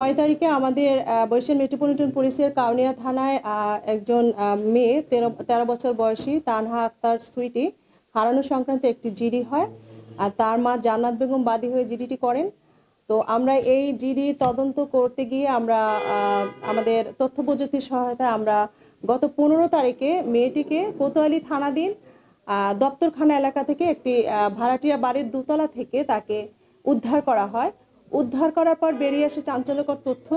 6 তারিখে আমাদের বরিশাল মেট্রোপলিটন পুলিশের কাউনিয়া থানায় একজন মেয়ে 13 বছর বয়সী তানহা আক্তার সুইটি হারানো সংক্রান্ত একটি জিডি হয়। আর তার মা জান্নাত বেগম বাদী হয়ে জিডিটি করেন। তো আমরা এই জিডি তদন্ত করতে গিয়ে আমরা আমাদের তথ্য প্রযুক্তির সহায়তায় আমরা গত 15 তারিখে মেয়েটিকে কোতোয়ালি থানাধীন দপ্তরখানা এলাকা থেকে একটি ভাড়াটিয়া বাড়ির দোতলা থেকে তাকে উদ্ধার করা হয়। উদ্ধার করার পর বেরিয়ে আসে চাঞ্চল্যকর তথ্য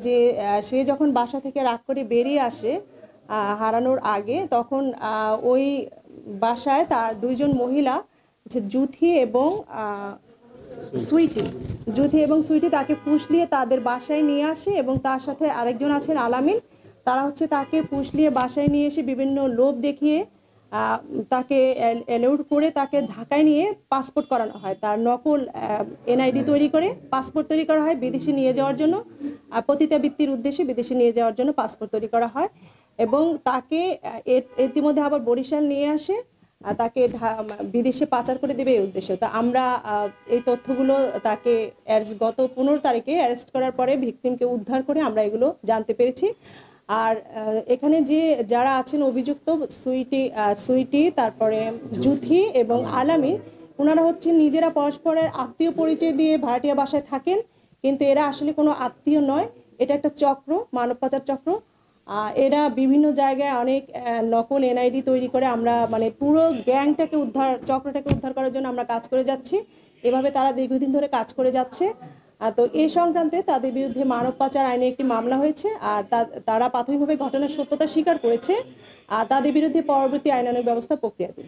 যে সে যখন বাসা থেকে রাগ করে বেরিয়ে আসে হারানোর আগে, তখন ওই বাসায় তার দুইজন মহিলা যে জুথি এবং সুইটি তাকে ফুসলিয়ে তাদের বাসায় নিয়ে আসে এবং তার সাথে আরেকজন আছেন আলামিন। তারা হচ্ছে তাকে ফুসলিয়ে বাসায় নিয়ে এসে বিভিন্ন লোভ দেখিয়ে তাকে অ্যালাউড করে তাকে ঢাকায় নিয়ে পাসপোর্ট করানো হয়। তার নকল এনআইডি তৈরি করে পাসপোর্ট তৈরি করা হয় বিদেশে নিয়ে যাওয়ার জন্য, পতিতাবৃত্তির উদ্দেশ্যে বিদেশে নিয়ে যাওয়ার জন্য পাসপোর্ট তৈরি করা হয়। এবং তাকে ইতিমধ্যে আবার বরিশাল নিয়ে আসে তাকে বিদেশে পাচার করে দেবে এই উদ্দেশ্যে। তা আমরা এই তথ্যগুলো তাকে গত 15 তারিখে অ্যারেস্ট করার পরে ভিকটিমকে উদ্ধার করে আমরা এগুলো জানতে পেরেছি। আর এখানে যারা আছেন অভিযুক্ত সুইটি তারপরে জুথি এবং আলামিন, ওনারা হচ্ছে নিজেরা পরস্পরের আত্মীয় পরিচয় দিয়ে ভাড়াটিয়া বাসায় থাকেন, কিন্তু এরা আসলে কোনো আত্মীয় নয়। এটা একটা চক্র, মানব পাচার চক্র। এরা বিভিন্ন জায়গায় অনেক নকল এনআইডি তৈরি করে আমরা মানে পুরো চক্রটাকে উদ্ধার করার জন্য আমরা কাজ করে যাচ্ছি। এভাবে তারা দীর্ঘদিন ধরে কাজ করে যাচ্ছে। তো এই সংক্রান্তে তাদের বিরুদ্ধে মানব পাচার আইনে একটি মামলা হয়েছে। আর তারা প্রাথমিকভাবে ঘটনার সত্যতা স্বীকার করেছে। আর তাদের বিরুদ্ধে পরবর্তী আইনানুগ ব্যবস্থা প্রক্রিয়াধীন।